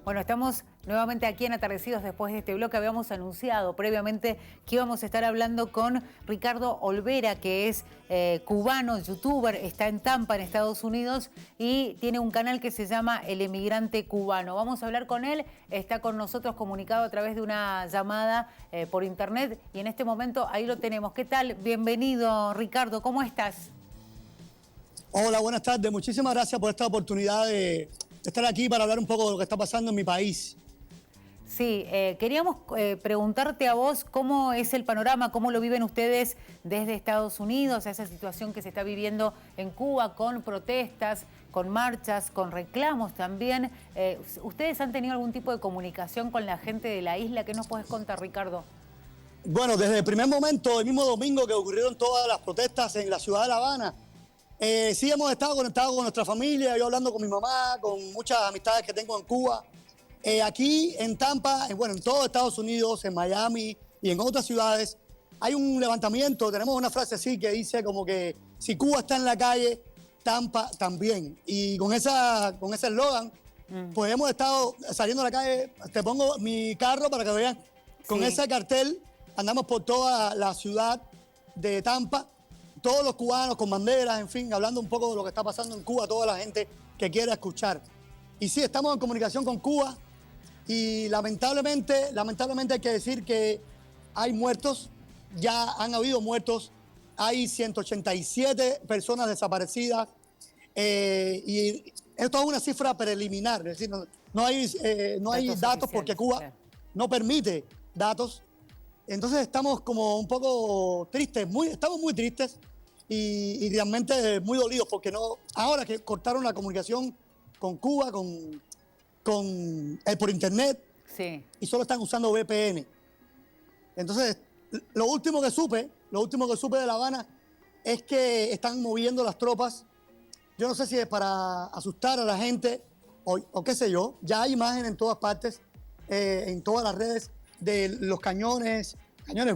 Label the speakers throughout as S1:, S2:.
S1: Bueno, estamos nuevamente aquí en Atardecidos después de este bloque. Habíamos anunciado previamente que íbamos a estar hablando con Ricardo Olvera, que es cubano, youtuber, está en Tampa, en Estados Unidos, y tiene un canal que se llama El Emigrante Cubano. Vamos a hablar con él, está con nosotros comunicado a través de una llamada por internet, y en este momento ahí lo tenemos. ¿Qué tal? Bienvenido, Ricardo, ¿cómo estás?
S2: Hola, buenas tardes. Muchísimas gracias por esta oportunidad de estar aquí para hablar un poco de lo que está pasando en mi país.
S1: Sí, queríamos preguntarte a vos cómo es el panorama, cómo lo viven ustedes desde Estados Unidos, esa situación que se está viviendo en Cuba con protestas, con marchas, con reclamos también. ¿Ustedes han tenido algún tipo de comunicación con la gente de la isla? ¿Qué nos puedes contar, Ricardo?
S2: Bueno, desde el primer momento, el mismo domingo que ocurrieron todas las protestas en la ciudad de La Habana, sí hemos estado conectados con nuestra familia, yo hablando con mi mamá, con muchas amistades que tengo en Cuba. Aquí en Tampa, bueno, en todo Estados Unidos, en Miami y en otras ciudades, hay un levantamiento. Tenemos una frase así que dice como que si Cuba está en la calle, Tampa también. Y con ese eslogan, pues hemos estado saliendo a la calle. Te pongo mi carro para que vean. Con
S1: Sí.
S2: ese cartel andamos por toda la ciudad de Tampa. Todos los cubanos con banderas, en fin, hablando un poco de lo que está pasando en Cuba, toda la gente que quiera escuchar. Y sí, estamos en comunicación con Cuba y lamentablemente hay que decir que hay muertos, ya han habido muertos, hay 187 personas desaparecidas y esto es una cifra preliminar, es decir, no hay datos porque Cuba no permite datos. Entonces estamos como un poco tristes, estamos muy tristes y realmente muy dolidos porque ahora que cortaron la comunicación con Cuba, por internet,
S1: Sí.
S2: y solo están usando VPN. Entonces, lo último que supe de La Habana es que están moviendo las tropas. Yo no sé si es para asustar a la gente o qué sé yo. Ya hay imágenes en todas partes, en todas las redes, de los cañones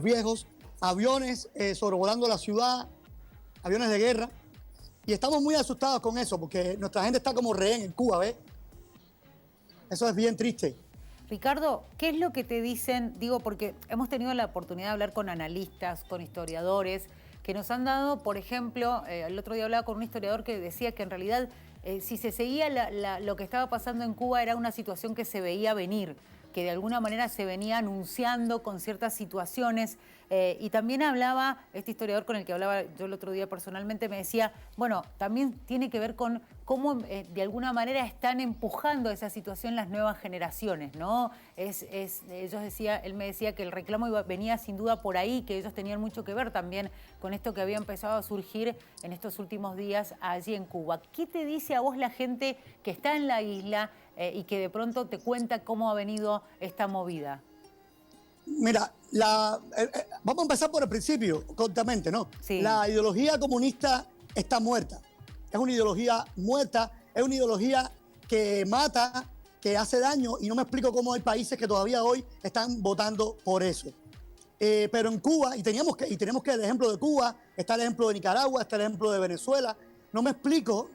S2: viejos, aviones sobrevolando la ciudad, aviones de guerra. Y estamos muy asustados con eso, porque nuestra gente está como rehén en Cuba, ¿ves? Eso es bien triste.
S1: Ricardo, ¿qué es lo que te dicen? Digo, porque hemos tenido la oportunidad de hablar con analistas, con historiadores, que nos han dado, por ejemplo, el otro día hablaba con un historiador que decía que en realidad si se seguía lo que estaba pasando en Cuba era una situación que se veía venir, que de alguna manera se venía anunciando con ciertas situaciones. Y también hablaba, este historiador con el que hablaba yo el otro día personalmente, me decía, bueno, también tiene que ver con cómo de alguna manera están empujando esa situación las nuevas generaciones, ¿no? Él me decía que el reclamo venía sin duda por ahí, que ellos tenían mucho que ver también con esto que había empezado a surgir en estos últimos días allí en Cuba. ¿Qué te dice a vos la gente que está en la isla y que de pronto te cuenta cómo ha venido esta movida?
S2: Mira, vamos a empezar por el principio, cortamente, ¿no?
S1: Sí.
S2: La ideología comunista está muerta. Es una ideología muerta, es una ideología que mata, que hace daño, y no me explico cómo hay países que todavía hoy están votando por eso. Pero en Cuba, tenemos que el ejemplo de Cuba, está el ejemplo de Nicaragua, está el ejemplo de Venezuela. No me explico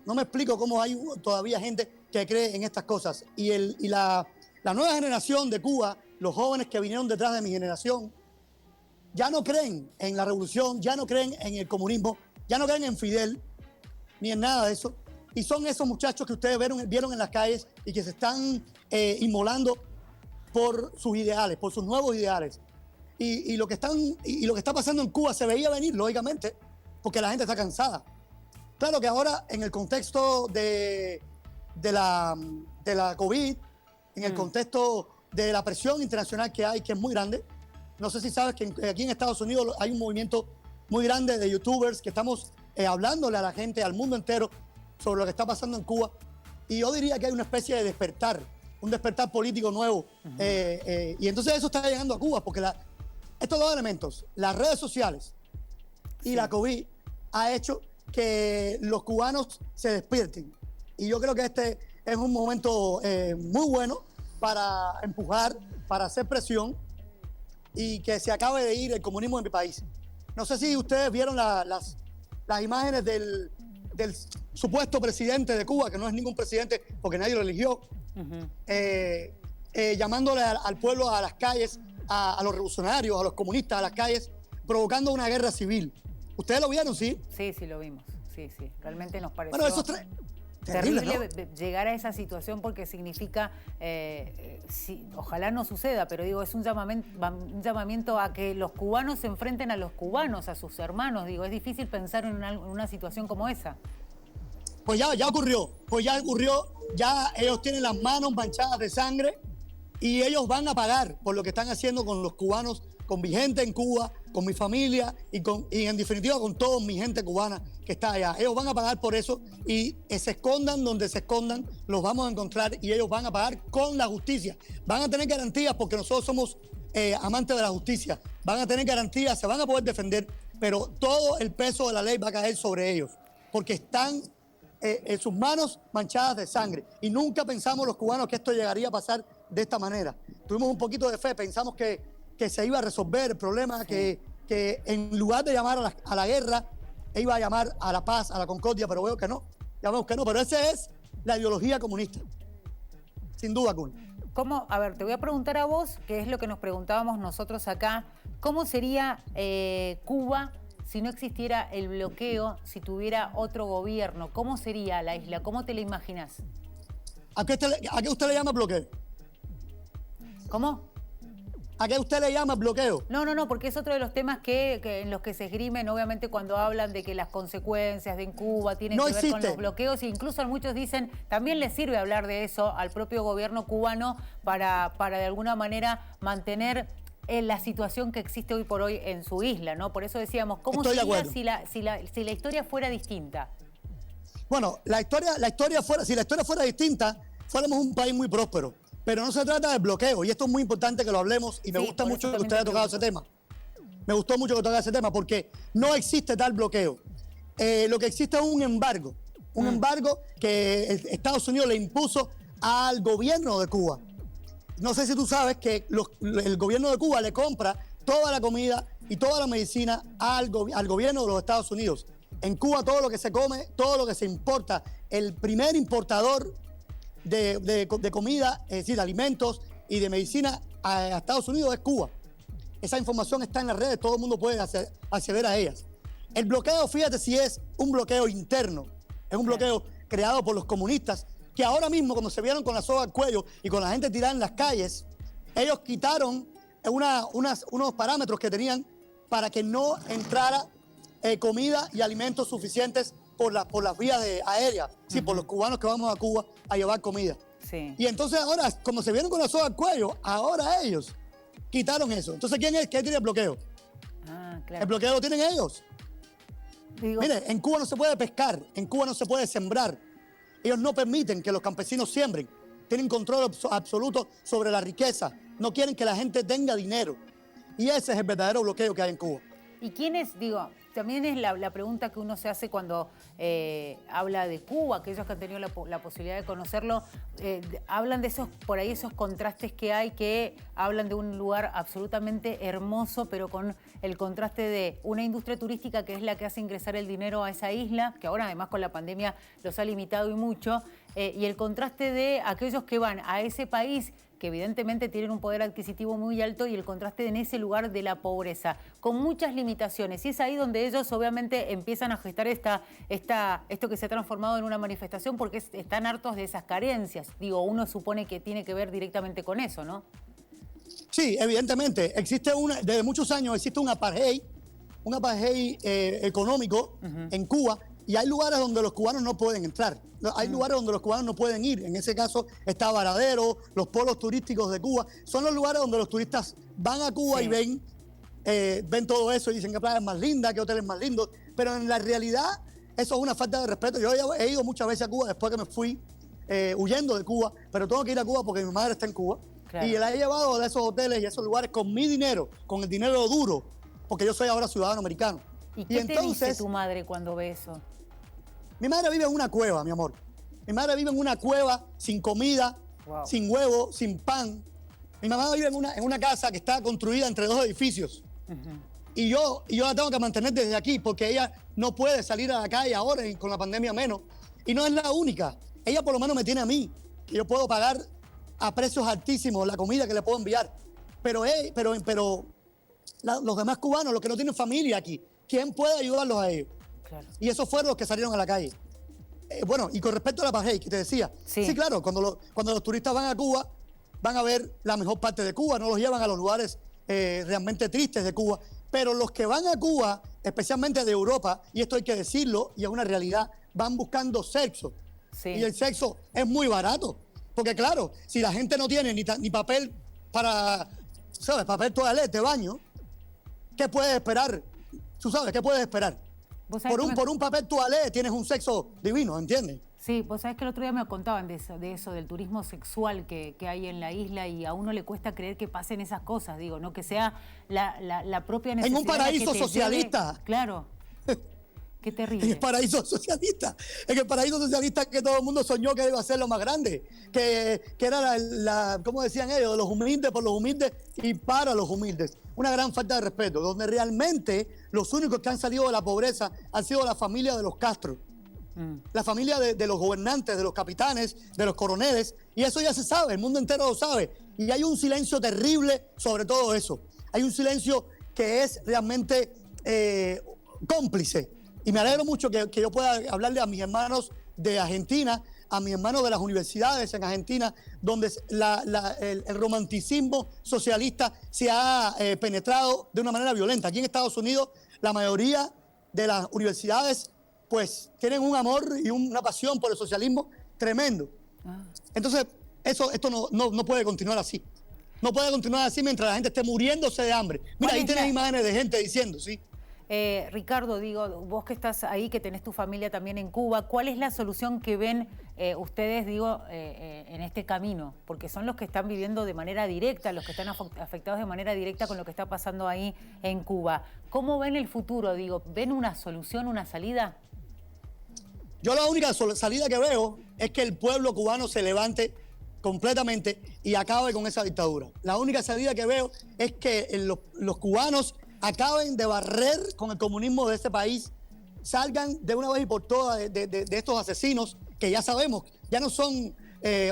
S2: cómo hay todavía gente que cree en estas cosas. Y la nueva generación de Cuba, los jóvenes que vinieron detrás de mi generación, ya no creen en la revolución, ya no creen en el comunismo, ya no creen en Fidel, ni en nada de eso. Y son esos muchachos que ustedes vieron en las calles y que se están inmolando por sus ideales, por sus nuevos ideales. Y lo que está pasando en Cuba se veía venir, lógicamente, porque la gente está cansada. Claro que ahora, en el contexto de la COVID, en el contexto de la presión internacional que hay, que es muy grande, no sé si sabes que aquí en Estados Unidos hay un movimiento muy grande de youtubers que estamos hablándole a la gente, al mundo entero, sobre lo que está pasando en Cuba. Y yo diría que hay una especie de despertar, un despertar político nuevo. Y entonces eso está llegando a Cuba, porque estos dos elementos, las redes sociales y la COVID, ha hecho que los cubanos se despierten. Y yo creo que este es un momento muy bueno para empujar, para hacer presión y que se acabe de ir el comunismo en mi país. No sé si ustedes vieron las imágenes del del supuesto presidente de Cuba, que no es ningún presidente porque nadie lo eligió, llamándole al pueblo a las calles, a los revolucionarios, a los comunistas a las calles, provocando una guerra civil. ¿Ustedes lo vieron, sí?
S1: Sí, sí, lo vimos. Sí, sí. Realmente nos pareció
S2: Bueno, eso es terrible,
S1: ¿no? Llegar a esa situación porque significa, ojalá no suceda, pero digo, es un llamamiento a que los cubanos se enfrenten a los cubanos, a sus hermanos. Digo, es difícil pensar en una situación como esa.
S2: Pues ya ocurrió, ya ellos tienen las manos manchadas de sangre y ellos van a pagar por lo que están haciendo con los cubanos, con mi gente en Cuba, con mi familia y en definitiva con toda mi gente cubana que está allá. Ellos van a pagar por eso y se escondan donde se escondan, los vamos a encontrar y ellos van a pagar con la justicia. Van a tener garantías porque nosotros somos amantes de la justicia. Van a tener garantías, se van a poder defender, pero todo el peso de la ley va a caer sobre ellos porque están en sus manos manchadas de sangre. Y nunca pensamos los cubanos que esto llegaría a pasar de esta manera. Tuvimos un poquito de fe, pensamos que se iba a resolver el problema, sí. que en lugar de llamar a la guerra, iba a llamar a la paz, a la concordia, pero veo que no. Ya vemos que no, pero esa es la ideología comunista. Sin duda, Kun.
S1: ¿Cómo? A ver, te voy a preguntar a vos, que es lo que nos preguntábamos nosotros acá. ¿Cómo sería Cuba si no existiera el bloqueo, si tuviera otro gobierno? ¿Cómo sería la isla? ¿Cómo te la imaginas?
S2: ¿A qué usted le llama bloqueo?
S1: ¿Cómo?
S2: ¿A qué usted le llama bloqueo?
S1: No, porque es otro de los temas en los que se esgrimen, obviamente, cuando hablan de que las consecuencias en Cuba tienen que ver con los bloqueos, e incluso muchos dicen, también les sirve hablar de eso al propio gobierno cubano para de alguna manera mantener la situación que existe hoy por hoy en su isla, ¿no? Por eso decíamos, ¿cómo sería si la historia fuera distinta?
S2: Bueno, si la historia fuera distinta, fuéramos un país muy próspero. Pero no se trata de bloqueo, y esto es muy importante que lo hablemos, y me gusta mucho que usted haya tocado ese tema. Me gustó mucho que tocara ese tema, porque no existe tal bloqueo. Lo que existe es un embargo que Estados Unidos le impuso al gobierno de Cuba. No sé si tú sabes que el gobierno de Cuba le compra toda la comida y toda la medicina al gobierno de los Estados Unidos. En Cuba todo lo que se come, todo lo que se importa, el primer importador de comida, es decir, de alimentos y de medicina a Estados Unidos es Cuba. Esa información está en las redes, todo el mundo puede acceder a ellas. El bloqueo, fíjate si es un bloqueo interno, es un bloqueo creado por los comunistas, que ahora mismo, como se vieron con la soga al cuello y con la gente tirada en las calles, ellos quitaron unos parámetros que tenían para que no entrara comida y alimentos suficientes por las vías aéreas, sí, por los cubanos que vamos a Cuba a llevar comida.
S1: Sí.
S2: Y entonces ahora, como se vieron con la soga al cuello, ahora ellos quitaron eso. Entonces, ¿quién tiene el bloqueo?
S1: Claro.
S2: El bloqueo lo tienen ellos. Mire, en Cuba no se puede pescar, en Cuba no se puede sembrar. Ellos no permiten que los campesinos siembren. Tienen control absoluto sobre la riqueza. No quieren que la gente tenga dinero. Y ese es el verdadero bloqueo que hay en Cuba.
S1: ¿Y quiénes, también es la pregunta que uno se hace cuando habla de Cuba, aquellos que han tenido la posibilidad de conocerlo, hablan de esos contrastes que hay, que hablan de un lugar absolutamente hermoso, pero con el contraste de una industria turística que es la que hace ingresar el dinero a esa isla, que ahora además con la pandemia los ha limitado y mucho, y el contraste de aquellos que van a ese país que evidentemente tienen un poder adquisitivo muy alto, y el contraste en ese lugar de la pobreza, con muchas limitaciones. Y es ahí donde ellos obviamente empiezan a gestar esto que se ha transformado en una manifestación, porque están hartos de esas carencias. Uno supone que tiene que ver directamente con eso, ¿no?
S2: Sí, evidentemente. Desde muchos años existe un apartheid económico en Cuba, y hay lugares donde los cubanos no pueden entrar. Hay lugares donde los cubanos no pueden ir. En ese caso está Varadero, los polos turísticos de Cuba. Son los lugares donde los turistas van a Cuba y ven todo eso y dicen que playa es más linda, que hotel es más lindo. Pero en la realidad eso es una falta de respeto. Yo he ido muchas veces a Cuba después que me fui huyendo de Cuba, pero tengo que ir a Cuba porque mi madre está en Cuba. Claro. Y la he llevado de esos hoteles y esos lugares con mi dinero, con el dinero duro, porque yo soy ahora ciudadano americano.
S1: ¿Y qué te dice tu madre cuando ve eso?
S2: Mi madre vive en una cueva, mi amor. Mi madre vive en una cueva sin comida, sin huevo, sin pan. Mi mamá vive en una casa que está construida entre dos edificios. y yo la tengo que mantener desde aquí porque ella no puede salir a la calle ahora y con la pandemia menos. Y no es la única. Ella por lo menos me tiene a mí, que yo puedo pagar a precios altísimos la comida que le puedo enviar. Pero los demás cubanos, los que no tienen familia aquí, ¿quién puede ayudarlos a ellos?
S1: Claro.
S2: Y esos fueron los que salieron a la calle. Bueno, y con respecto a la apartheid, que te decía, sí claro, cuando los turistas van a Cuba, van a ver la mejor parte de Cuba, no los llevan a los lugares realmente tristes de Cuba, pero los que van a Cuba, especialmente de Europa, y esto hay que decirlo, y es una realidad, van buscando sexo. Sí. Y el sexo es muy barato, porque claro, si la gente no tiene ni papel para, ¿sabes? Papel toalete, baño, ¿qué puedes esperar? Tú sabes, ¿qué puedes esperar? Por un papel toalé tienes un sexo divino, ¿entiendes?
S1: Sí, vos sabés que el otro día me contaban de eso, del turismo sexual que hay en la isla y a uno le cuesta creer que pasen esas cosas, digo, ¿no? Que sea la propia necesidad.
S2: En un paraíso
S1: que
S2: socialista.
S1: Lleve, claro. Qué terrible.
S2: En el paraíso socialista. En el paraíso socialista que todo el mundo soñó que iba a ser lo más grande. Que era ¿cómo decían ellos? Los humildes por los humildes y para los humildes. Una gran falta de respeto, donde realmente los únicos que han salido de la pobreza han sido la familia de los Castro. La familia de los gobernantes, de los capitanes, de los coroneles. Y eso ya se sabe, el mundo entero lo sabe. Y hay un silencio terrible sobre todo eso. Hay un silencio que es realmente cómplice. Y me alegro mucho que yo pueda hablarle a mis hermanos de Argentina, a mis hermanos de las universidades en Argentina, donde el romanticismo socialista se ha penetrado de una manera violenta. Aquí en Estados Unidos, la mayoría de las universidades pues tienen un amor y una pasión por el socialismo tremendo. Entonces, esto no puede continuar así. No puede continuar así mientras la gente esté muriéndose de hambre. Mira, ahí tienes imágenes de gente diciendo, sí.
S1: Ricardo, digo, vos que estás ahí, que tenés tu familia también en Cuba, ¿cuál es la solución que ven ustedes, digo, en este camino? Porque son los que están viviendo de manera directa, los que están afectados de manera directa con lo que está pasando ahí en Cuba. ¿Cómo ven el futuro? Digo, ¿ven una solución, una salida?
S2: Yo la única salida que veo es que el pueblo cubano se levante completamente y acabe con esa dictadura. La única salida que veo es que los cubanos acaben de barrer con el comunismo de este país, salgan de una vez y por todas de estos asesinos que ya sabemos, ya no son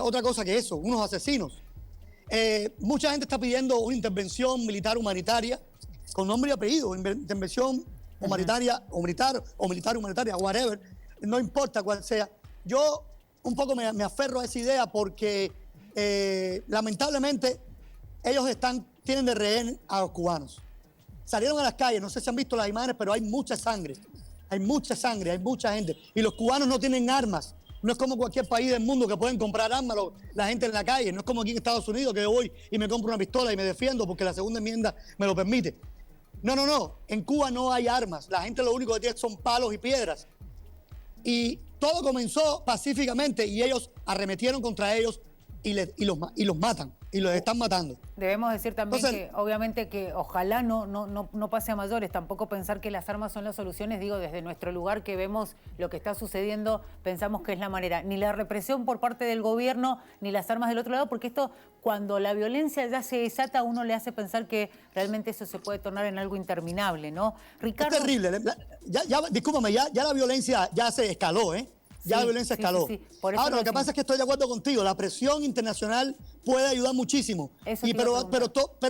S2: otra cosa que eso, unos asesinos. Mucha gente está pidiendo una intervención militar humanitaria con nombre y apellido, intervención humanitaria o militar humanitaria, whatever, no importa cuál sea. Yo un poco me aferro a esa idea porque lamentablemente ellos tienen de rehén a los cubanos. Salieron a las calles, no sé si han visto las imágenes, pero hay mucha sangre, hay mucha gente. Y los cubanos no tienen armas. No es como cualquier país del mundo que pueden comprar armas la gente en la calle. No es como aquí en Estados Unidos que yo voy y me compro una pistola y me defiendo porque la segunda enmienda me lo permite. No. En Cuba no hay armas. La gente lo único que tiene son palos y piedras. Y todo comenzó pacíficamente y ellos arremetieron contra ellos y los matan. Y los están matando.
S1: Debemos decir también que obviamente que ojalá no pase a mayores, tampoco pensar que las armas son las soluciones, digo, desde nuestro lugar que vemos lo que está sucediendo, pensamos que es la manera, ni la represión por parte del gobierno, ni las armas del otro lado, porque esto, cuando la violencia ya se desata, a uno le hace pensar que realmente eso se puede tornar en algo interminable, ¿no? Ricardo...
S2: Es terrible, discúlpame, ya la violencia ya se escaló, ¿eh? Ya la violencia escaló.
S1: Sí. Por eso
S2: ahora, lo que pasa es que estoy de acuerdo contigo. La presión internacional puede ayudar muchísimo. Pero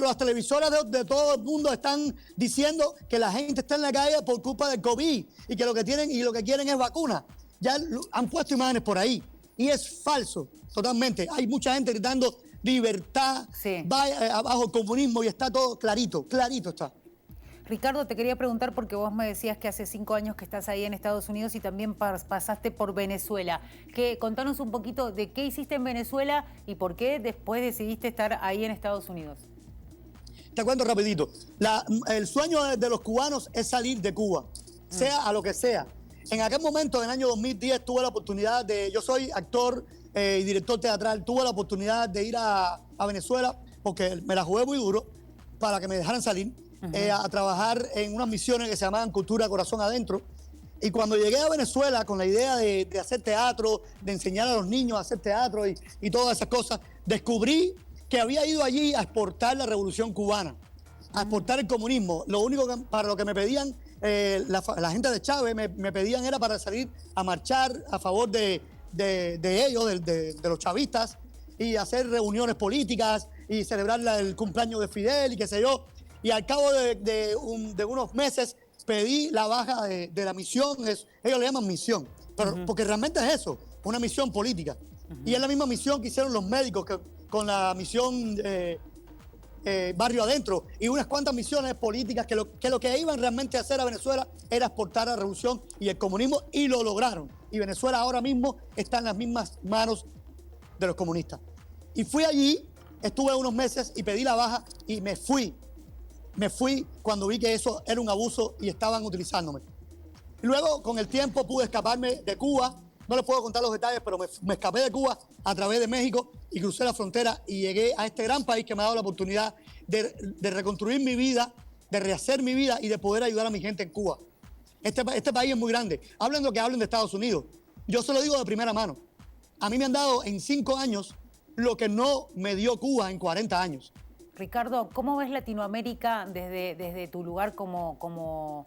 S2: las televisoras de todo el mundo están diciendo que la gente está en la calle por culpa del COVID y que lo que quieren es vacuna. Ya han puesto imágenes por ahí. Y es falso, totalmente. Hay mucha gente gritando libertad, bajo el comunismo y está todo clarito está.
S1: Ricardo, te quería preguntar porque vos me decías que hace 5 años que estás ahí en Estados Unidos y también pasaste por Venezuela. Contanos un poquito de qué hiciste en Venezuela y por qué después decidiste estar ahí en Estados Unidos.
S2: Te cuento rapidito. El sueño de los cubanos es salir de Cuba, sea a lo que sea. En aquel momento, en el año 2010, tuve la oportunidad yo soy actor y director teatral, tuve la oportunidad de ir a Venezuela porque me la jugué muy duro para que me dejaran salir. A trabajar en unas misiones que se llamaban Cultura Corazón Adentro. Y cuando llegué a Venezuela con la idea de hacer teatro, de enseñar a los niños a hacer teatro y todas esas cosas, descubrí que había ido allí a exportar la revolución cubana. a exportar el comunismo. Lo único para lo que me pedían la gente de Chávez, me pedían era para salir a marchar a favor de ellos, de los chavistas, y hacer reuniones políticas y celebrar el cumpleaños de Fidel y qué sé yo. Y al cabo de unos meses pedí la baja de la misión. Ellos le llaman misión, pero porque realmente es eso, una misión política. Y es la misma misión que hicieron los médicos con la misión Barrio Adentro y unas cuantas misiones políticas que lo que iban realmente a hacer a Venezuela era exportar la revolución y el comunismo, y lo lograron. Y Venezuela ahora mismo está en las mismas manos de los comunistas. Y fui allí, estuve unos meses y pedí la baja y me fui. Me fui cuando vi que eso era un abuso y estaban utilizándome. Y luego, con el tiempo, pude escaparme de Cuba. No les puedo contar los detalles, pero me escapé de Cuba a través de México y crucé la frontera y llegué a este gran país que me ha dado la oportunidad de reconstruir mi vida, de rehacer mi vida y de poder ayudar a mi gente en Cuba. Este país es muy grande. Hablen lo que hablen de Estados Unidos. Yo se lo digo de primera mano. A mí me han dado en 5 años lo que no me dio Cuba en 40 años.
S1: Ricardo, ¿cómo ves Latinoamérica desde tu lugar como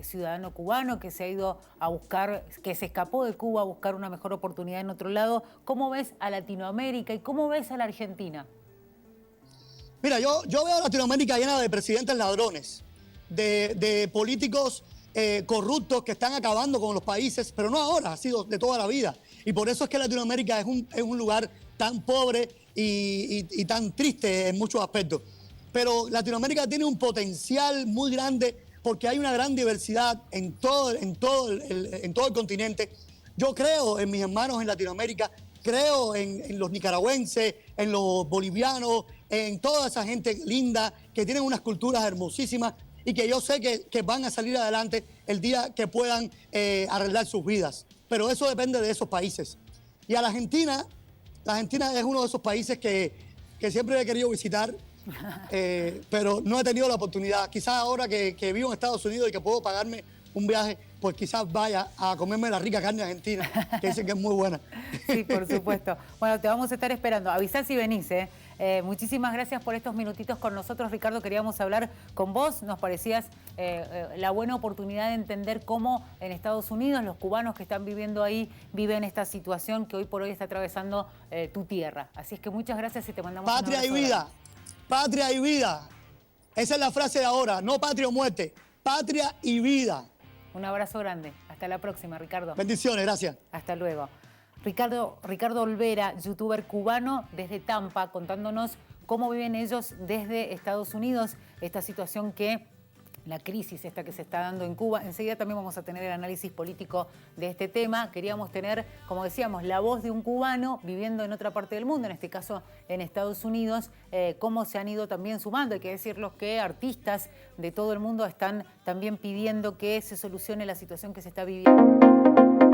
S1: ciudadano cubano que se ha ido a buscar, que se escapó de Cuba a buscar una mejor oportunidad en otro lado? ¿Cómo ves a Latinoamérica y cómo ves a la Argentina?
S2: Mira, yo veo a Latinoamérica llena de presidentes ladrones, de políticos corruptos que están acabando con los países, pero no ahora, ha sido de toda la vida. Y por eso es que Latinoamérica es un lugar tan pobre y tan triste en muchos aspectos. Pero Latinoamérica tiene un potencial muy grande porque hay una gran diversidad en todo el continente. Yo creo en mis hermanos en Latinoamérica, creo en los nicaragüenses, en los bolivianos, en toda esa gente linda que tienen unas culturas hermosísimas y que yo sé que van a salir adelante el día que puedan arreglar sus vidas. Pero eso depende de esos países. Y a la Argentina es uno de esos países que siempre he querido visitar, pero no he tenido la oportunidad. Quizás ahora que vivo en Estados Unidos y que puedo pagarme un viaje, pues quizás vaya a comerme la rica carne argentina, que dicen que es muy buena.
S1: Sí, por supuesto. Bueno, te vamos a estar esperando. Avisá si venís, ¿eh? Muchísimas gracias por estos minutitos con nosotros, Ricardo. Queríamos hablar con vos. Nos parecías la buena oportunidad de entender cómo en Estados Unidos los cubanos que están viviendo ahí viven esta situación que hoy por hoy está atravesando tu tierra. Así es que muchas gracias y te mandamos un
S2: Patria
S1: abrazo
S2: y vida.
S1: grande.
S2: Patria y vida. Esa es la frase de ahora. No patria o muerte. Patria y vida.
S1: Un abrazo grande. Hasta la próxima, Ricardo.
S2: Bendiciones, gracias.
S1: Hasta luego. Ricardo Olvera, youtuber cubano desde Tampa, contándonos cómo viven ellos desde Estados Unidos, esta situación la crisis esta que se está dando en Cuba. Enseguida también vamos a tener el análisis político de este tema. Queríamos tener, como decíamos, la voz de un cubano viviendo en otra parte del mundo, en este caso en Estados Unidos, cómo se han ido también sumando. Hay que decirlos que artistas de todo el mundo están también pidiendo que se solucione la situación que se está viviendo.